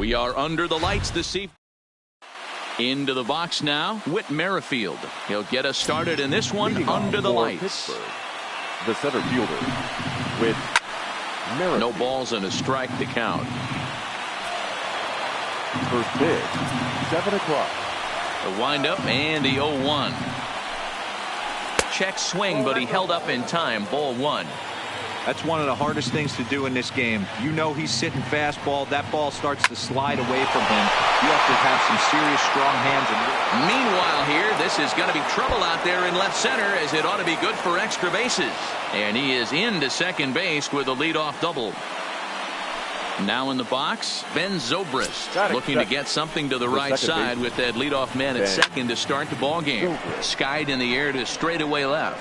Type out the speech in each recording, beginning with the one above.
We are under the lights this evening. Into the box now, Whit Merrifield. He'll get us started in this one under the lights. The center fielder, Whit Merrifield. No balls and a strike to count. First pitch, 7 o'clock. The windup and the 0-1. Check swing, but he held up in time. Ball 1. That's one of the hardest things to do in this game. You know he's sitting fastball. That ball starts to slide away from him. You have to have some serious strong hands. Meanwhile here, this is going to be trouble out there in left center, as it ought to be good for extra bases. And he is into second base with a leadoff double. Now in the box, Ben Zobrist looking to get something to the right side with that leadoff man at second to start the ball game. Skied in the air to straightaway left.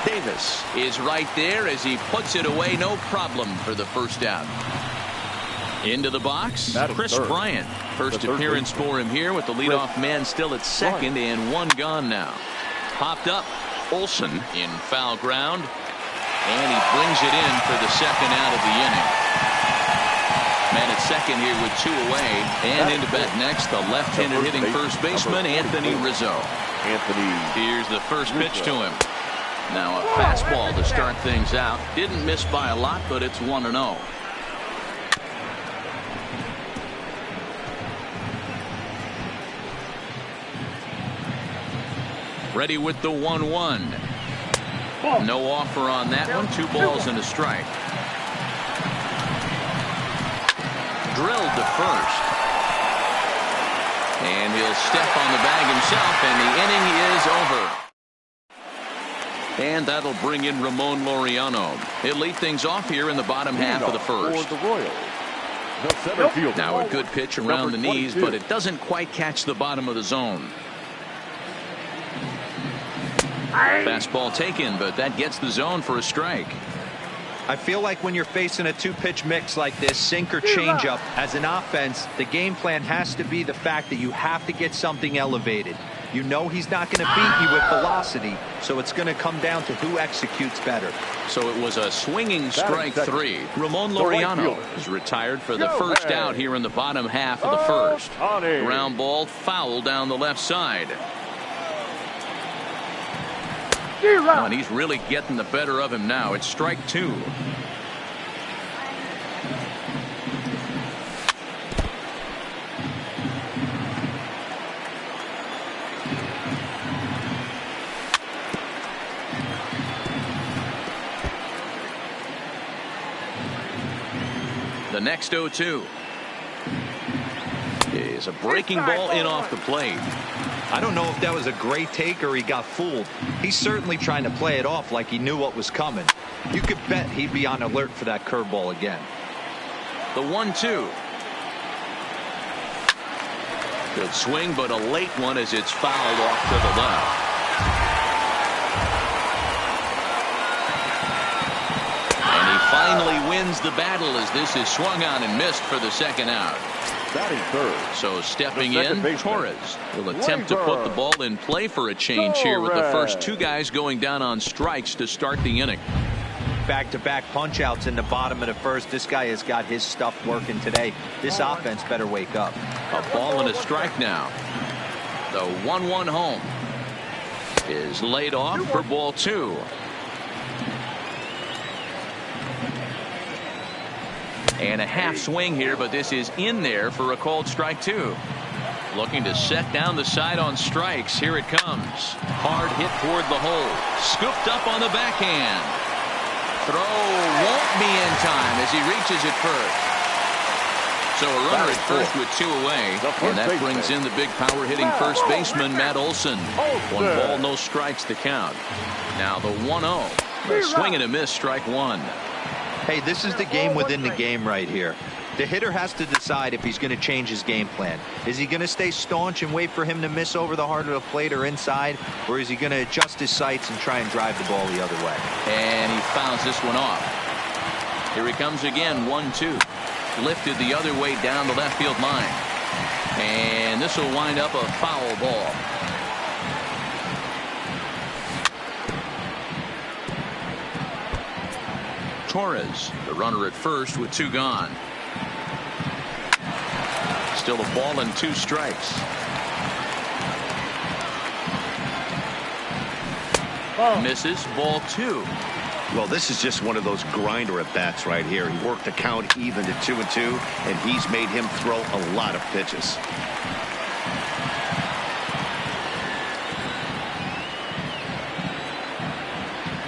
Davis is right there as he puts it away, no problem for the first out. Into the box, Chris Bryant. First appearance for him here with the leadoff man still at second and one gone now. Popped up, Olsen in foul ground, and he brings it in for the second out of the inning. Man at second here with 2 away, and into bat next, the left-handed hitting first baseman, Anthony Rizzo. Here's the first pitch to him. Now a fastball to start things out. Didn't miss by a lot, but it's 1-0. Ready with the 1-1. No offer on that one. 2 balls and a strike. Drilled to first. And he'll step on the bag himself, and the inning is over. And that'll bring in Ramon Laureano. He'll lead things off here in the bottom half of the first. Now a good pitch around the knees, but it doesn't quite catch the bottom of the zone. Fastball taken, but that gets the zone for a strike. I feel like when you're facing a 2-pitch mix like this, sink or changeup, as an offense, the game plan has to be the fact that you have to get something elevated. You know he's not going to beat you with velocity, so it's going to come down to who executes better. So it was a swinging strike 3. Ramon Laureano is retired for the first out here in the bottom half of the first. Ground ball foul down the left side. Oh, and he's really getting the better of him now. It's strike 2. The next 0-2 is a breaking ball in off the plate. I don't know if that was a great take or he got fooled. He's certainly trying to play it off like he knew what was coming. You could bet he'd be on alert for that curveball again. The 1-2. Good swing, but a late one as it's fouled off to the left. And he finally wins the battle as this is swung on and missed for the second out. So stepping in, Torres will attempt to put the ball in play for a change here with the first 2 guys going down on strikes to start the inning. Back-to-back punch-outs in the bottom of the first. This guy has got his stuff working today. This offense better wake up. A ball and a strike now. The 1-1 home is laid off for ball 2. And a half swing here, but this is in there for a called strike 2. Looking to set down the side on strikes. Here it comes. Hard hit toward the hole. Scooped up on the backhand. Throw won't be in time as he reaches it first. So a runner at first with 2 away. And that brings in the big power hitting first baseman, Matt Olson. 1 ball, no strikes to count. Now the 1-0. A swing and a miss, strike 1. Hey, this is the game within the game right here. The hitter has to decide if he's going to change his game plan. Is he going to stay staunch and wait for him to miss over the heart of the plate or inside? Or is he going to adjust his sights and try and drive the ball the other way? And he fouls this one off. Here he comes again, 1-2. Lifted the other way down the left field line. And this will wind up a foul ball. Torres, the runner at first with 2 gone. Still a ball and 2 strikes. Misses. Ball 2. Well, this is just one of those grinder at bats right here. He worked the count even to 2-2, and he's made him throw a lot of pitches.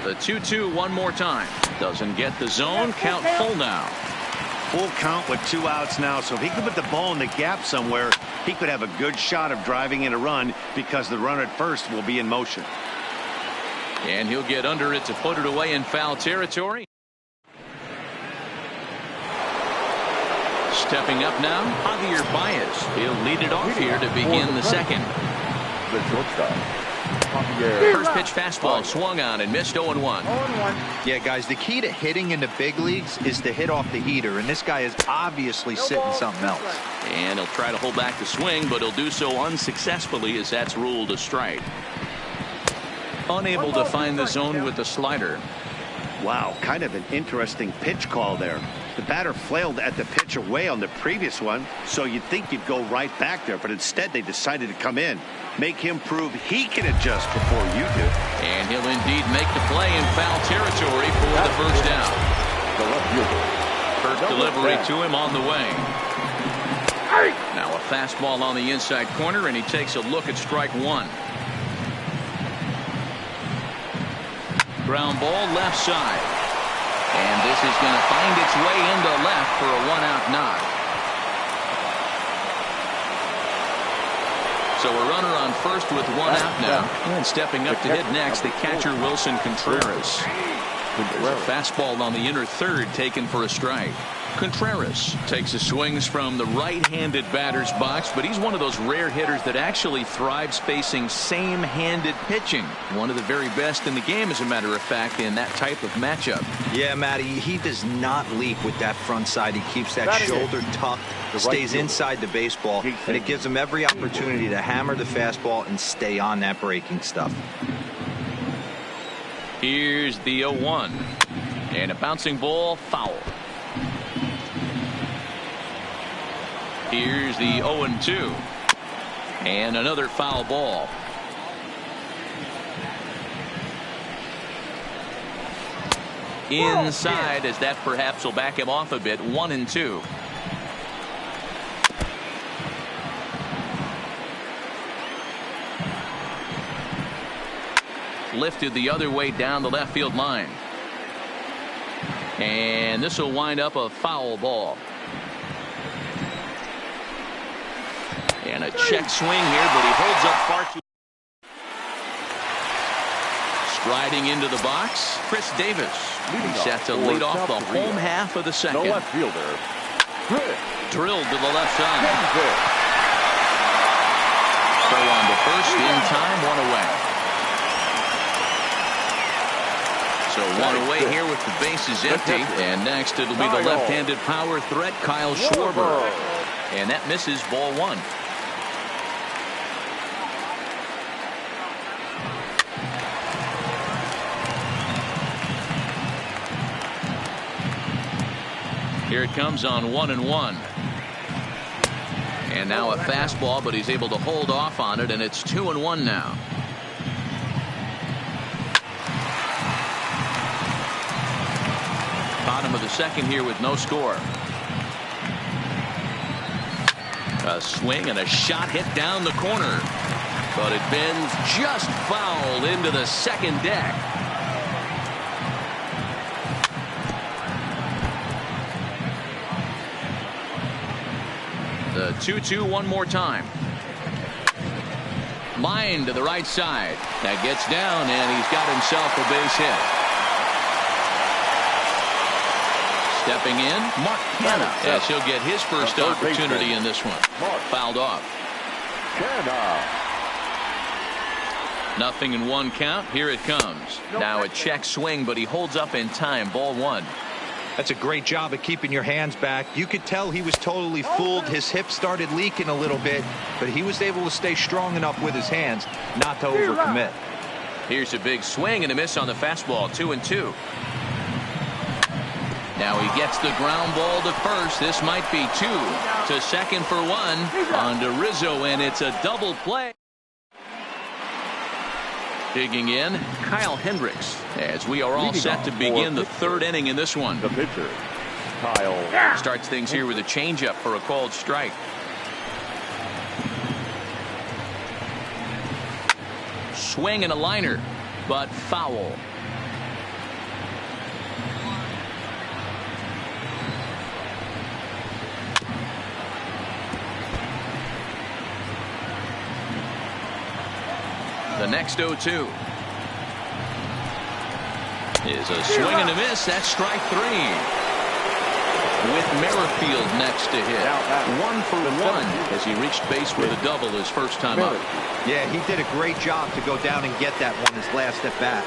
The 2-2 one more time. Doesn't get the zone. Count full now. Full count with 2 outs now, so if he could put the ball in the gap somewhere, he could have a good shot of driving in a run because the runner at first will be in motion. And he'll get under it to put it away in foul territory. Stepping up now, Javier Baez. He'll lead it off here to begin the second. The shortstop. First pitch fastball swung on and missed 0-1. Yeah, guys, the key to hitting in the big leagues is to hit off the heater, and this guy is obviously sitting something else. And he'll try to hold back the swing, but he'll do so unsuccessfully as that's ruled a strike. Unable to find the zone with the slider. Wow, kind of an interesting pitch call there. The batter flailed at the pitch away on the previous one, so you'd think you'd go right back there, but instead they decided to come in. Make him prove he can adjust before you do. And he'll indeed make the play in foul territory for the first down. The left fielder. First delivery to him on the way. Now a fastball on the inside corner, and he takes a look at strike 1. Ground ball left side. And this is going to find its way into left for a 1-out knock. So a runner on first with 1 out now. And stepping up to hit next, the catcher Wilson Contreras. There's a fastball on the inner third taken for a strike. Contreras takes his swings from the right-handed batter's box, but he's one of those rare hitters that actually thrives facing same-handed pitching. One of the very best in the game, as a matter of fact, in that type of matchup. Yeah, Matty, he does not leap with that front side. He keeps that shoulder tucked, stays inside the baseball, and it gives him every opportunity to hammer the fastball and stay on that breaking stuff. Here's the 0-1. And a bouncing ball, foul. Here's the 0-2. And another foul ball. Inside, as that perhaps will back him off a bit. 1-2. Lifted the other way down the left field line. And this will wind up a foul ball. And a check swing here, but he holds up far too. Striding into the box, Chris Davis. Set to lead off the home half of the second. The left fielder. Drilled to the left side. Throw on to first in time, 1 away. So 1 away here with the bases empty. And next it'll be the left-handed power threat, Kyle Schwarber. And that misses, ball 1. Here it comes on 1-1. And now a fastball, but he's able to hold off on it, and it's 2-1 now. Bottom of the second here with no score. A swing and a shot hit down the corner, but it bends just foul into the second deck. The 2-2 one more time. Line to the right side. That gets down, and he's got himself a base hit. Stepping in, Mark Canha. Yes, he'll get his first opportunity in this one. Fouled off. Nothing in 1 count. Here it comes. Now a check swing, but he holds up in time. Ball 1. That's a great job of keeping your hands back. You could tell he was totally fooled. His hip started leaking a little bit, but he was able to stay strong enough with his hands not to overcommit. Here's a big swing and a miss on the fastball. 2-2. Now he gets the ground ball to first. This might be 2. To second for 1. On to Rizzo, and it's a double play. Digging in, Kyle Hendricks, as we are all set to begin the 3rd inning in this one. The pitcher, Kyle. Starts things here with a changeup for a called strike. Swing and a liner, but foul. The next 0-2 is a swing and a miss. That's strike 3. With Merrifield next to hit. 1 for 1 as he reached base with a double his first time up. Yeah, he did a great job to go down and get that one his last at bat.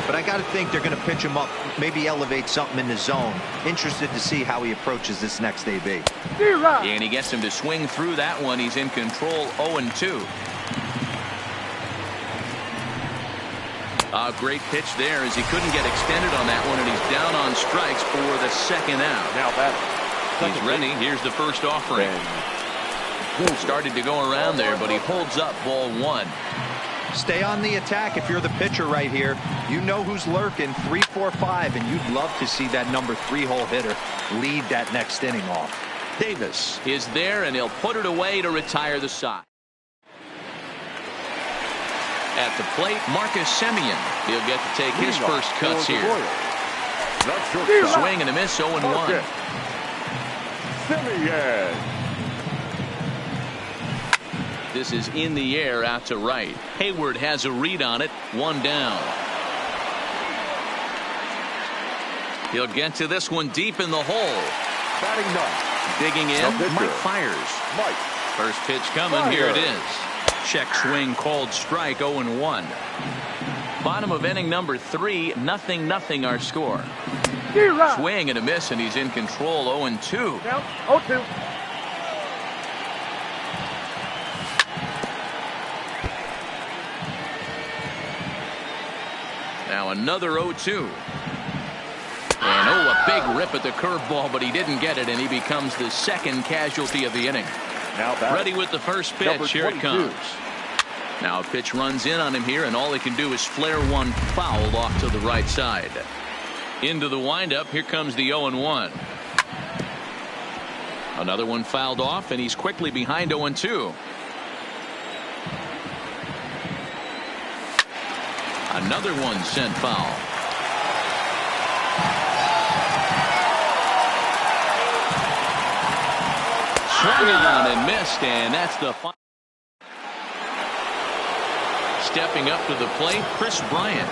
But I got to think they're going to pitch him up, maybe elevate something in the zone. Interested to see how he approaches this next AB. And he gets him to swing through that one. He's in control. 0-2. A great pitch there as he couldn't get extended on that one, and he's down on strikes for the 2nd out. Now that he's ready. Here's the first offering. Started to go around there, but he holds up ball 1. Stay on the attack if you're the pitcher right here. You know who's lurking. 3, 4, 5, and you'd love to see that number 3-hole hitter lead that next inning off. Davis is there, and he'll put it away to retire the side. At the plate, Marcus Semien. He'll get to take his first cuts here. Swing and a miss, 0-1. Semien. This is in the air out to right. Hayward has a read on it. 1 down. He'll get to this one deep in the hole. Batting ninth. Digging in, Mike Fires. First pitch coming. Here it is. Check swing called strike. 0-1. Bottom of inning number 3. 0-0 our score. Swing and a miss, and he's in control. 0-2. 0-2. Now another 0-2. And a big rip at the curveball, but he didn't get it, and he becomes the 2nd casualty of the inning. Now ready with the first pitch. Here it comes. Now a pitch runs in on him here, and all he can do is flare one foul off to the right side. Into the windup. Here comes the 0-1. Another one fouled off, and he's quickly behind 0-2. Another one sent foul. Swung on and missed, and that's the final. Stepping up to the plate, Chris Bryant.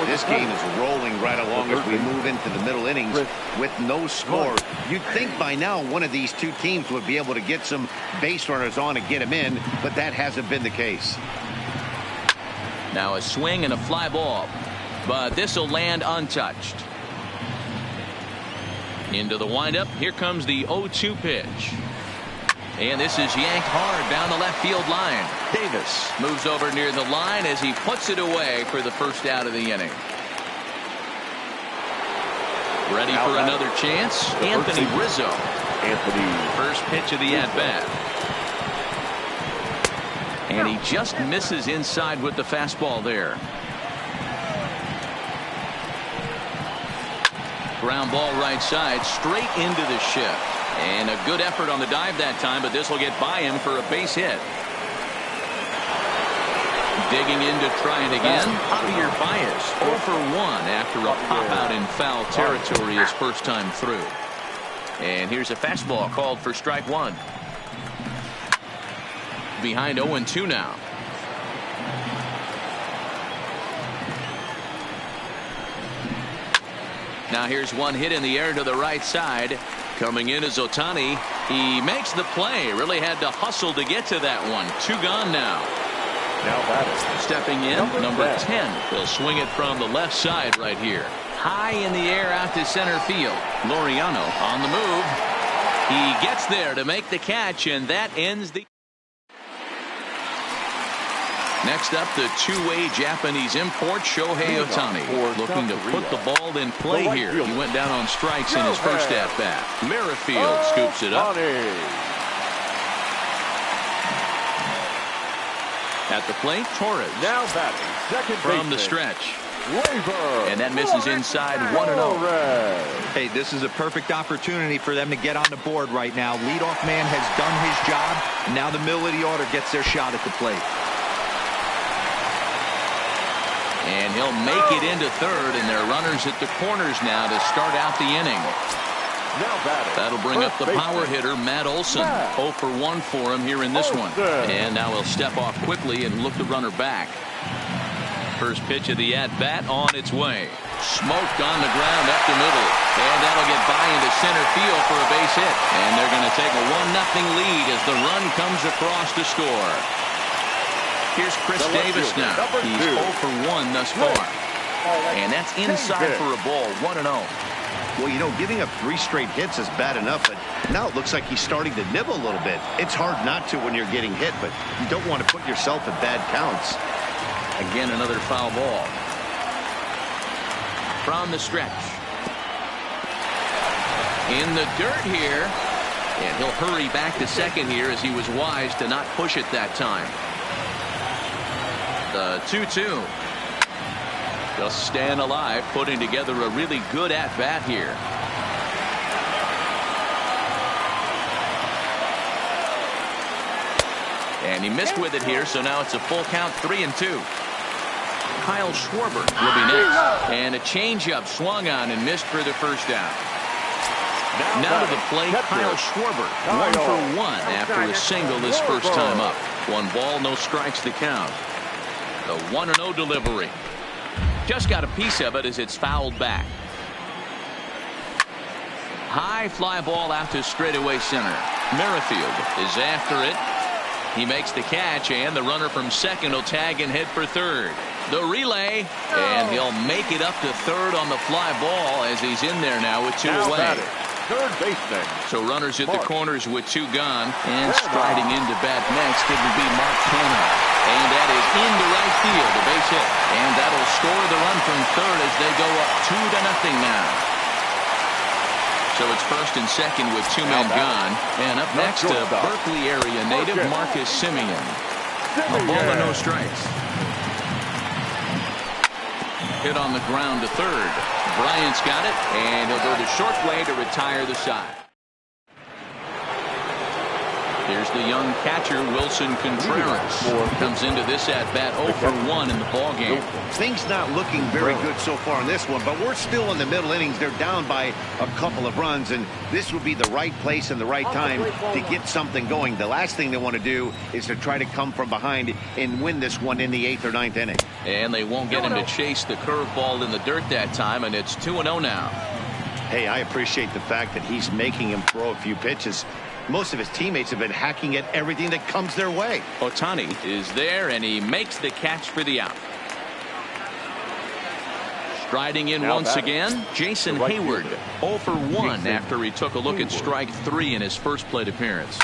This game is rolling right along as we move into the middle innings with no score. You'd think by now one of these two teams would be able to get some base runners on and get them in, but that hasn't been the case. Now a swing and a fly ball, but this will land untouched. Into the windup. Here comes the 0-2 pitch. And this is yanked hard down the left field line. Davis moves over near the line as he puts it away for the first out of the inning. Ready for another chance. Anthony Rizzo. First pitch of the at-bat. And he just misses inside with the fastball there. Ground ball right side, straight into the shift. And a good effort on the dive that time, but this will get by him for a base hit. Digging in to try it again. Javier Baez 0 for 1 after a pop out in foul territory his first time through. And here's a fastball called for strike 1. Behind 0-2 now. Now here's one hit in the air to the right side. Coming in is Ohtani. He makes the play. Really had to hustle to get to that one. 2 gone now. Stepping in, number 10. He'll swing it from the left side right here. High in the air out to center field. Laureano on the move. He gets there to make the catch, and that ends the... Next up, the two-way Japanese import, Shohei Ohtani, looking to put the ball in play here. He went down on strikes in his first at-bat. Merrifield scoops it up. At the plate, Torres. Now batting, second from the stretch. And that misses inside 1-0. Hey, this is a perfect opportunity for them to get on the board right now. Leadoff man has done his job. And now the middle of the order gets their shot at the plate. And he'll make it into third, and they're runners at the corners now to start out the inning. That'll bring up the power hitter, Matt Olson. 0 for 1 for him here in this one. And now he'll step off quickly and look the runner back. First pitch of the at-bat on its way. Smoked on the ground up the middle. And that'll get by into center field for a base hit. And they're going to take a 1-0 lead as the run comes across to score. Here's Chris Davis now. He's 0 for 1 thus far. And that's inside for a ball, 1-0. Well, you know, giving up 3 straight hits is bad enough, but now it looks like he's starting to nibble a little bit. It's hard not to when you're getting hit, but you don't want to put yourself in bad counts. Again, another foul ball. From the stretch. In the dirt here. And he'll hurry back to second here as he was wise to not push it that time. The 2-2. Just staying alive, putting together a really good at-bat here. And he missed with it here, so now it's a full count, 3-2. Kyle Schwarber will be next. And a changeup swung on and missed for the first out. Now to the plate, Kyle Schwarber. 1 for 1 after a single this first time up. 1 ball, no strikes to count. The 1-0 delivery. Just got a piece of it as it's fouled back. High fly ball out to straightaway center. Merrifield is after it. He makes the catch, and the runner from second will tag and head for third. The relay, and he'll make it up to third on the fly ball as he's in there now with 2 away. Third baseman. So runners at the corners with 2 gone, and striding into bat next, it will be Mark Canha. And that is into right field, a base hit. And that'll score the run from third as they go up 2-0 now. So it's first and second with 2 men gone. And up next, a Berkeley area native, Marcus Semien. A ball and no strikes. Hit on the ground to third. Bryant's got it, and he'll go the short way to retire the side. Here's the young catcher, Wilson Contreras. Comes into this at-bat 0 for 1 in the ballgame. Things not looking very good so far in this one, but we're still in the middle innings. They're down by a couple of runs, and this would be the right place and the right time to get something going. The last thing they want to do is to try to come from behind and win this one in the 8th or 9th inning. And they won't get him to chase the curveball in the dirt that time, and it's 2-0 now. Hey, I appreciate the fact that he's making him throw a few pitches. Most of his teammates have been hacking at everything that comes their way. Ohtani is there, and he makes the catch for the out. Striding in once again, Jason Hayward. 0 for 1 after he took a look at strike 3 in his first plate appearance.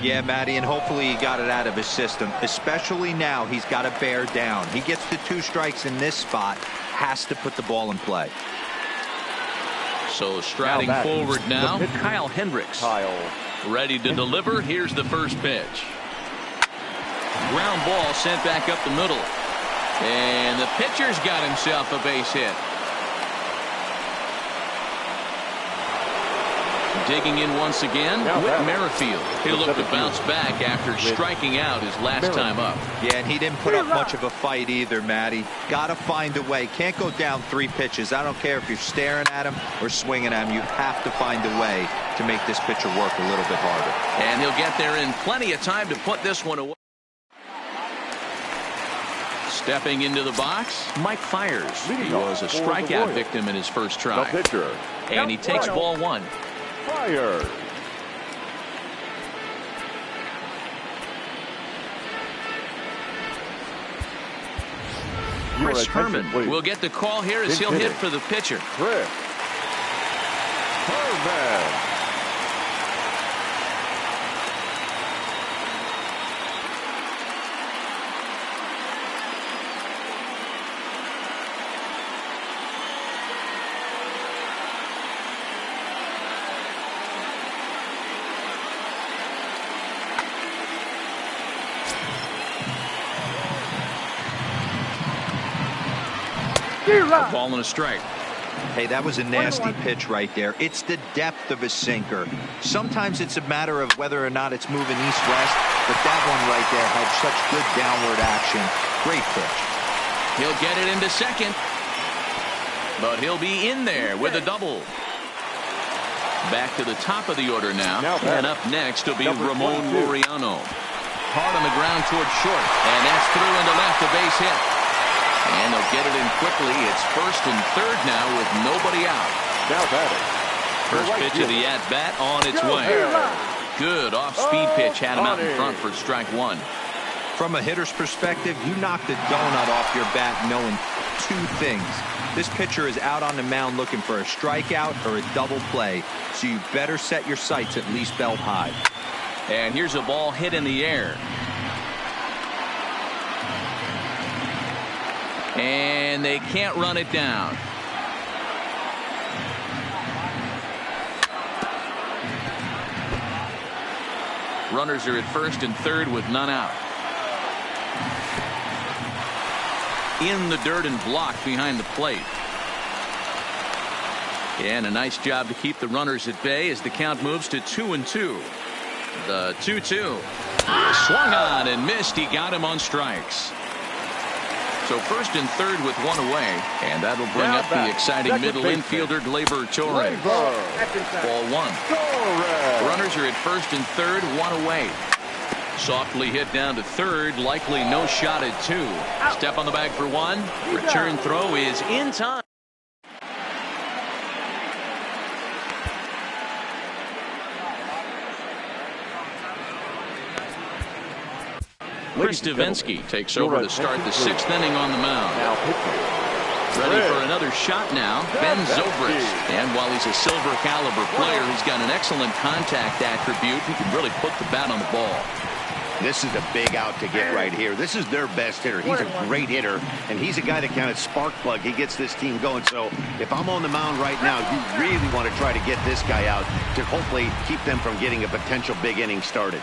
Yeah, Matty, and hopefully he got it out of his system. Especially now, he's got to bear down. He gets the 2 strikes in this spot, has to put the ball in play. So striding forward now, Kyle Hendricks. Ready to deliver. Here's the first pitch. Ground ball sent back up the middle. And the pitcher's got himself a base hit. Digging in once again, Whit Merrifield. He'll look to bounce back after striking out his last time up. Yeah, and he didn't put up much of a fight either, Matty. Got to find a way. Can't go down 3 pitches. I don't care if you're staring at him or swinging at him. You have to find a way to make this pitcher work a little bit harder. And he'll get there in plenty of time to put this one away. Stepping into the box, Mike Fiers. He was a strikeout victim in his first try. And he takes ball 1. Fiers. Chris Herman will get the call here as he'll hit for the pitcher. Chris Herman. A ball and a strike. Hey, that was a nasty pitch right there. It's the depth of a sinker. Sometimes it's a matter of whether or not it's moving east-west, but that one right there had such good downward action. Great pitch. He'll get it into second, but he'll be in there with a double. Back to the top of the order now and up next will be Ramon Laureano. Hard on the ground towards short, and that's through into left, a base hit. And they'll get it in quickly. It's first and third now with nobody out. Now batting. First pitch of the at-bat on its way. Good off-speed pitch, had him out in front for strike one. From a hitter's perspective, you knocked the donut off your bat knowing two things. This pitcher is out on the mound looking for a strikeout or a double play, so you better set your sights at least belt high. And here's a ball hit in the air. And they can't run it down. Runners are at first and third with none out. In the dirt and blocked behind the plate. And a nice job to keep the runners at bay as the count moves to 2-2. The 2-2. Swung on and missed. He got him on strikes. So first and third with one away, and that'll bring up the exciting middle infielder Gleyber Torres. Ball one. Runners are at first and third, one away. Softly hit down to third, likely no shot at two. Step on the bag for one. Return throw is in time. Chris Davinsky takes over to start the sixth inning on the mound. Ready for another shot now, Ben Zobrist. And while he's a silver caliber player, he's got an excellent contact attribute. He can really put the bat on the ball. This is a big out to get right here. This is their best hitter. He's a great hitter, and he's a guy that kind of spark plug. He gets this team going. So if I'm on the mound right now, you really want to try to get this guy out to hopefully keep them from getting a potential big inning started.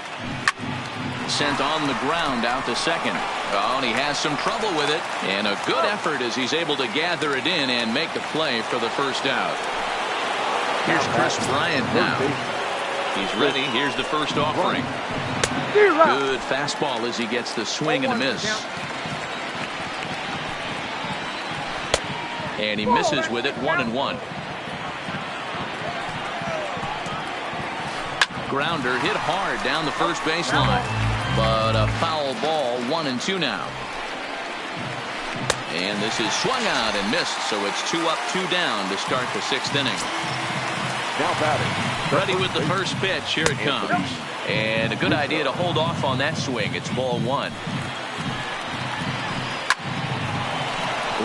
Sent on the ground out to second. Oh, and he has some trouble with it. And a good effort as he's able to gather it in and make the play for the first out. Here's Chris Bryant now. He's ready. Here's the first offering. Good fastball as he gets the swing and a miss. And he misses with it, 1-1. Grounder hit hard down the first baseline. But a foul ball, 1-2 now. And this is swung out and missed, so it's 2 up, 2 down to start the sixth inning. Now batting. Ready with the first pitch. Here it comes. And a good idea to hold off on that swing. It's ball one.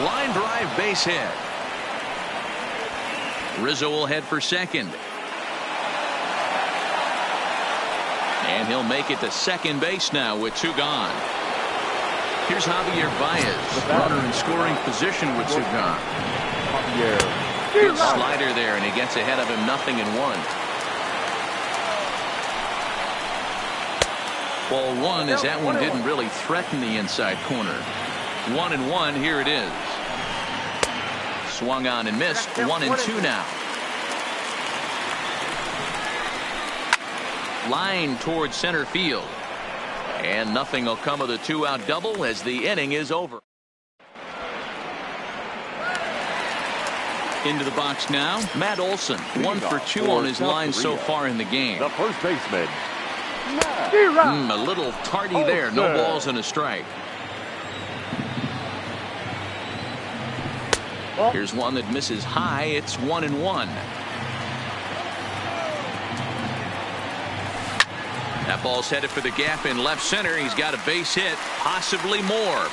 Line drive, base hit. Rizzo will head for second. And he'll make it to second base now with 2 gone. Here's Javier Baez, runner in scoring position with 2 gone. Good slider there, and he gets ahead of him, 0-1. Ball one, as that one didn't really threaten the inside corner. 1-1, here it is. Swung on and missed, 1-2 now. Line towards center field. And nothing will come of the 2-out double as the inning is over. Into the box now, Matt Olson, 1 for 2 on his line so far in the game. The first baseman. A little tardy there, no balls and a strike. Here's one that misses high. It's 1-1. That ball's headed for the gap in left center. He's got a base hit, possibly more.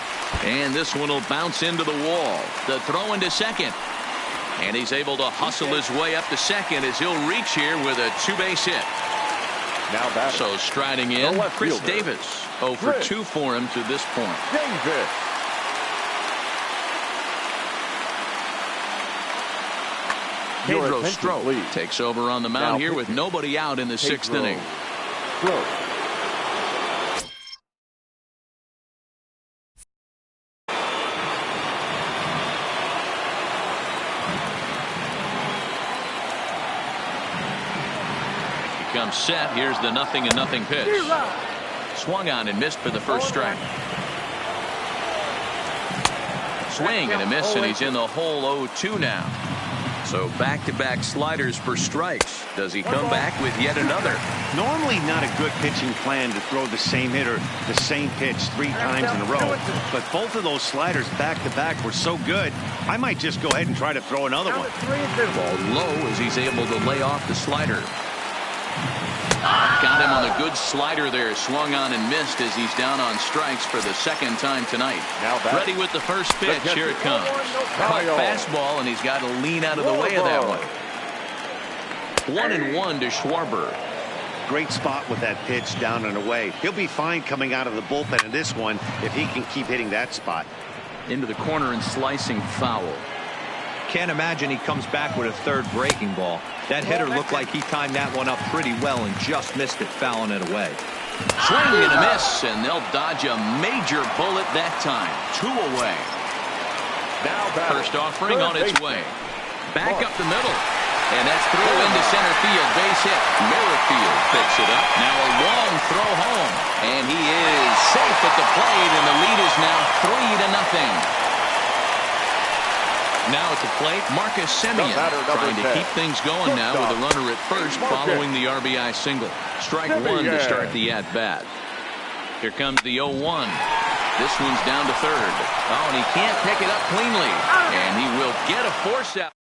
And this one will bounce into the wall. The throw into second. And he's able to hustle his way up to second as he'll reach here with a 2-base hit. Now batting. So striding in, Chris Davis. 0 for 2 for him to this point. Davis. Pedro Strop takes over on the mound here with nobody out in the sixth inning. comes set. Here's the 0-0 pitch. Swung on and missed for the first strike. Swing and a miss, and he's in the hole 0-2 now. So back-to-back sliders for strikes. Does he come back with yet another? Normally not a good pitching plan to throw the same hitter the same pitch 3 times in a row. But both of those sliders back-to-back were so good, I might just go ahead and try to throw another one. Ball low as he's able to lay off the slider. Got him on a good slider there. Swung on and missed as he's down on strikes for the second time tonight. Ready with the first pitch. Here it comes. Caught fastball, and he's got to lean out of the way of that one. 1-1 to Schwarber. Great spot with that pitch down and away. He'll be fine coming out of the bullpen in this one if he can keep hitting that spot. Into the corner and slicing foul. Can't imagine he comes back with a third breaking ball. That hitter looked like he timed that one up pretty well and just missed it, fouling it away. Swing and a miss, and they'll dodge a major bullet that time. 2 away. First offering on its way. Back up the middle. And that's through into center field. Base hit. Merrifield picks it up. Now a long throw home. And he is safe at the plate, and the lead is now 3-0. Now at the plate, Marcus Semien trying to keep things going now with a runner at first following the RBI single. Strike 1 to start the at-bat. Here comes the 0-1. This one's down to third. Oh, and he can't pick it up cleanly. And he will get a force out.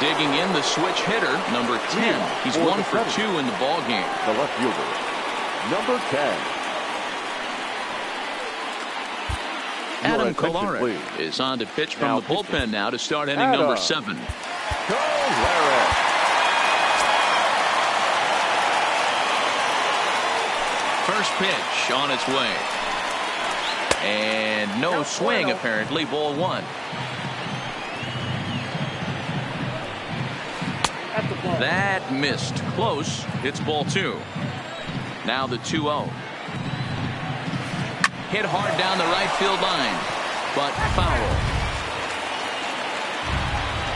Digging in the switch hitter, number 10. He's 1 for 2 in the ball game. The left fielder, number 10. Adam Kolarek is on to pitch from the bullpen now to start inning number 7. First pitch on its way. And no swing apparently. Ball 1. That missed. Close. It's ball 2. Now the 2-0. Hit hard down the right field line, but foul.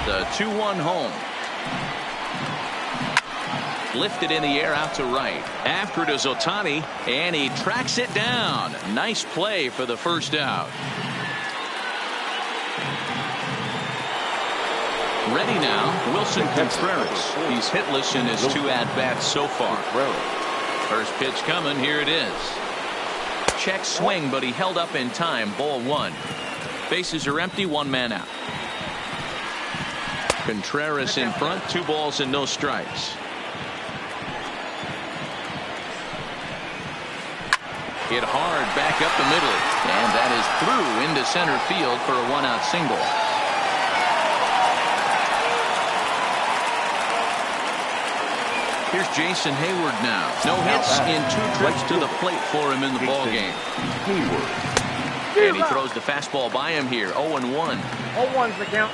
The 2-1 home. Lifted in the air out to right. After it is Ohtani, and he tracks it down. Nice play for the first out. Ready now, Wilson Contreras. He's hitless in his 2 at-bats so far. First pitch coming. Here it is. Check swing, but he held up in time. Ball 1. Bases are empty. 1 man out. Contreras in front. 2 balls and no strikes. Hit hard back up the middle, and that is through into center field for a 1-out single. Here's Jason Hayward now. No hits in 2 trips to the plate for him in the ball game. And he throws the fastball by him here. 0-1. 0-1's the count.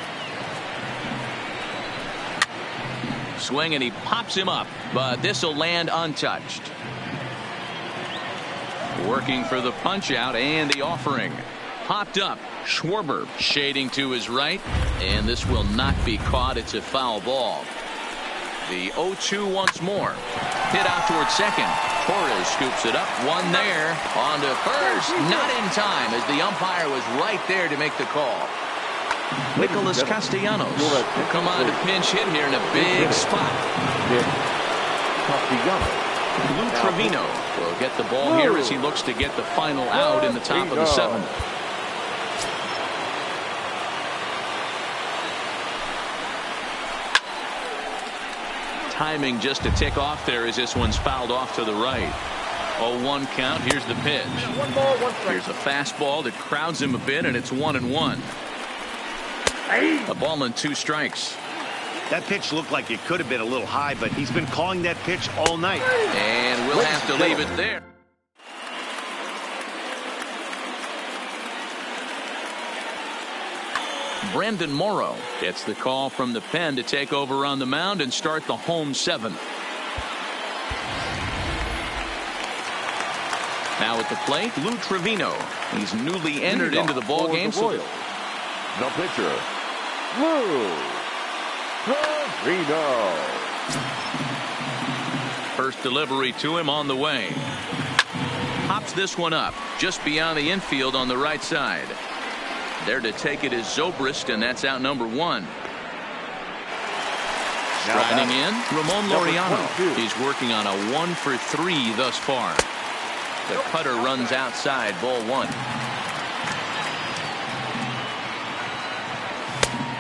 Swing, and he pops him up, but this will land untouched. Working for the punch out and the offering. Popped up. Schwarber shading to his right, and this will not be caught. It's a foul ball. The 0-2 once more. Hit out towards second. Torres scoops it up. 1 there. On to first. Not in time, as the umpire was right there to make the call. Nicholas Castellanos will come on to pinch hit here in a big spot. Lou Trevino will get the ball here as he looks to get the final out in the top of the 7th. Timing just to tick off there as this one's fouled off to the right. 0-1 count. Here's the pitch. 1 ball, 1 strike. Here's a fastball that crowds him a bit, and it's 1-1. A ball and 2 strikes. That pitch looked like it could have been a little high, but he's been calling that pitch all night. And we'll have to leave it there. Brandon Morrow gets the call from the pen to take over on the mound and start the home 7th. Now at the plate, Lou Trevino. He's newly entered into the ball game. The pitcher, Lou Reno. First delivery to him on the way. Pops this one up just beyond the infield on the right side. There to take it is Zobrist, and that's out number one. Striding in, Ramon Laureano. He's working on a 1-for-3 thus far. The cutter runs outside, ball one.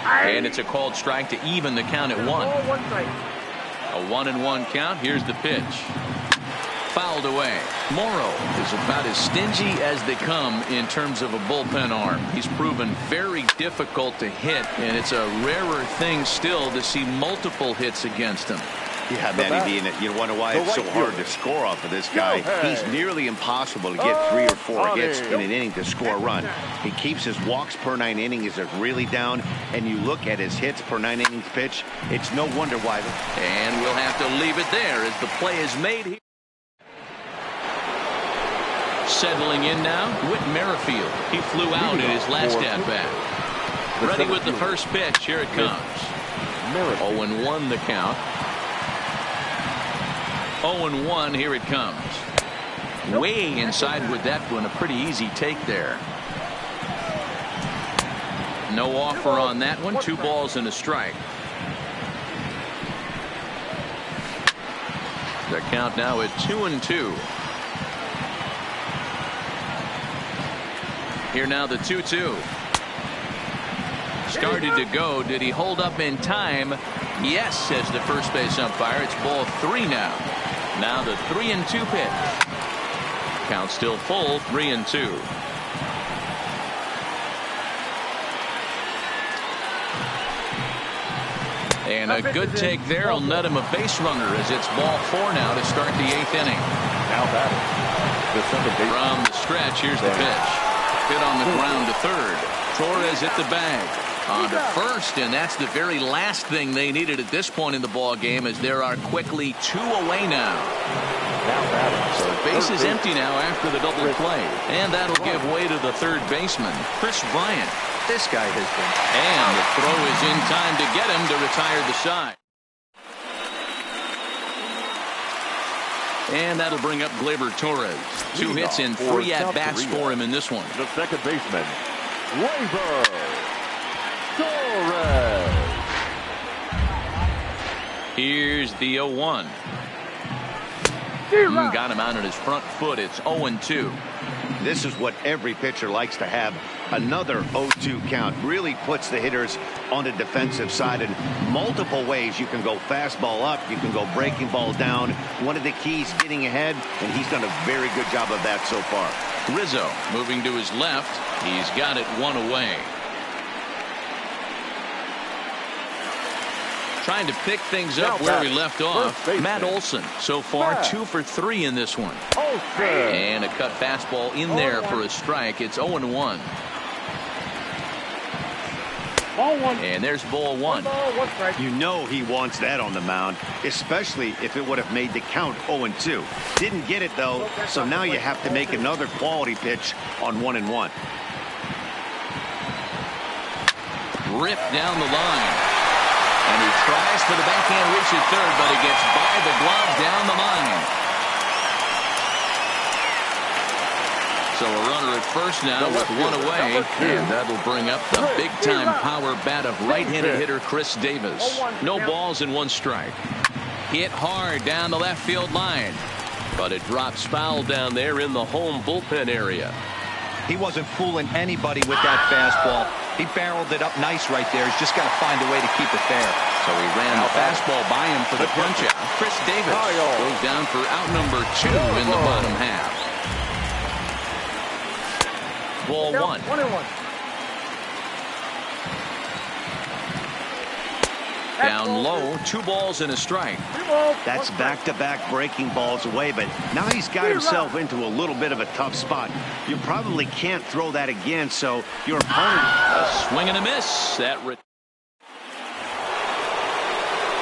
And it's a called strike to even the count at one. A 1-1 count. Here's the pitch. Fouled away. Morrow is about as stingy as they come in terms of a bullpen arm. He's proven very difficult to hit, and it's a rarer thing still to see multiple hits against him. Yeah, Manny, you wonder why it's so hard to score off of this guy. He's nearly impossible to get 3 or 4 hits in an inning to score a run. He keeps his walks per 9 innings is really down, and you look at his hits per 9 innings pitch, it's no wonder why. And we'll have to leave it there as the play is made here. Settling in now, Whit Merrifield. He flew out in his last at-bat. Ready with the first pitch. Here it comes. 0-1 the count. 0-1, here it comes. Way inside with that one. A pretty easy take there. No offer on that one. 2 balls and a strike. The count now at 2-2. Here now the 2-2. Started to go. Did he hold up in time? Yes, says the first base umpire. It's ball 3 now. Now the 3-2 pitch. Count still full, 3-2. And a good take there will net him a base runner as it's ball 4 now to start the 8th inning. Now batting the second base. From the stretch, here's the pitch. Hit on the ground to third. Torres hit the bag. On to first, and that's the very last thing they needed at this point in the ball game, as there are quickly 2 away now. So the base is empty now after the double play, and that'll give way to the third baseman, Chris Bryant. This guy has been. And the throw is in time to get him to retire the side. And that'll bring up Gleyber Torres. 2 hits and 3 at-bats for him in this one. The second baseman, Gleyber Torres. Here's the 0-1. Got him out on his front foot. It's 0-2. This is what every pitcher likes to have. Another 0-2 count really puts the hitters on the defensive side in multiple ways. You can go fastball up, you can go breaking ball down. One of the keys, getting ahead, and he's done a very good job of that so far. Rizzo moving to his left. He's got it 1 away. Trying to pick things up where we left off. Matt Olson so far 2 for 3 in this one. And a cut fastball in there for a strike. It's 0-1. And there's ball 1. You know he wants that on the mound, especially if it would have made the count 0-2. Didn't get it though, so now you have to make another quality pitch on 1-1. Ripped down the line. And he tries for the backhand reach at third, but he gets by the glove down the line. So a runner at first now with 1 away, and that'll bring up the big-time power bat of right-handed hitter Chris Davis. No balls and 1 strike. Hit hard down the left field line, but it drops foul down there in the home bullpen area. He wasn't fooling anybody with that fastball. He barreled it up nice right there. He's just got to find a way to keep it fair. So he ran the fastball by him for the punch out. Chris Davis goes down for out number 2 in the bottom half. Ball 1. 1-1. Down low, 2 balls and a strike. That's back-to-back breaking balls away, but now he's got himself into a little bit of a tough spot. You probably can't throw that again, so your opponent. A swing and a miss. That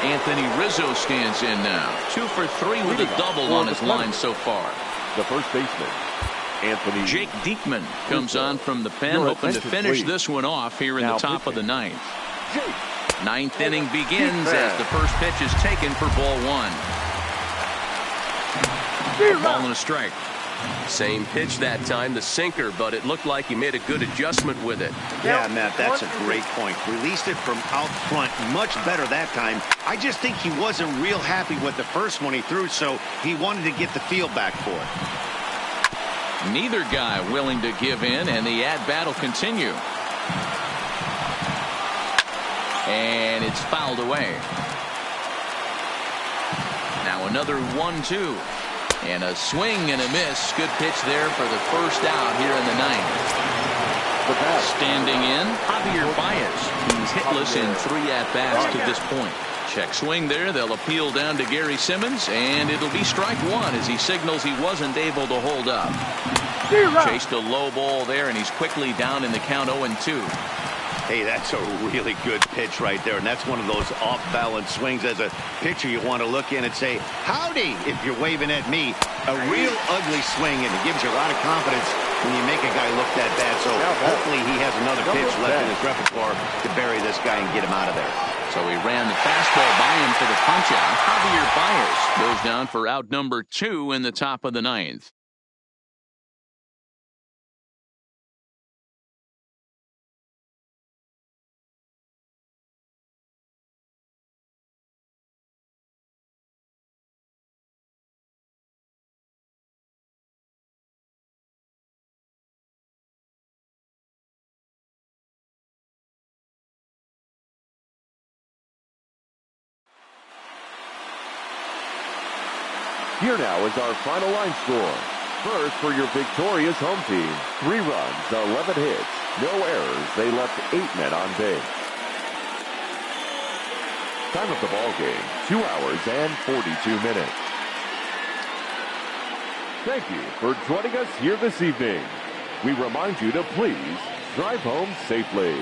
Anthony Rizzo stands in now. 2 for 3 with a double on his line so far. The first baseman, Anthony. Jake Diekman comes on from the pen, hoping to finish this one off here in the top of the 9th. Jake Ninth inning begins as the first pitch is taken for ball one. Ball and a strike. Same pitch that time, the sinker, but it looked like he made a good adjustment with it. Yeah, Matt, that's a great point. Released it from out front much better that time. I just think he wasn't real happy with the first one he threw, so he wanted to get the feel back for it. Neither guy willing to give in, and the at-bat will continue. And it's fouled away. Now another 1-2. And a swing and a miss. Good pitch there for the first out here in the ninth. Standing in, Javier Baez. He's hitless in 3 at-bats to this point. Check swing there. They'll appeal down to Gary Simmons, and it'll be strike one as he signals he wasn't able to hold up. Chased a low ball there, and he's quickly down in the count 0-2. Hey, that's a really good pitch right there, and that's one of those off-balance swings. As a pitcher, you want to look in and say, howdy, if you're waving at me. A real ugly swing, and it gives you a lot of confidence when you make a guy look that bad. So hopefully he has another pitch left in his repertoire to bury this guy and get him out of there. So he ran the fastball by him for the punch-out. Javier Baez goes down for out number 2 in the top of the ninth. Here now is our final line score. First for your victorious home team. 3 runs, 11 hits, no errors. They left 8 men on base. Time of the ball game, 2 hours and 42 minutes. Thank you for joining us here this evening. We remind you to please drive home safely.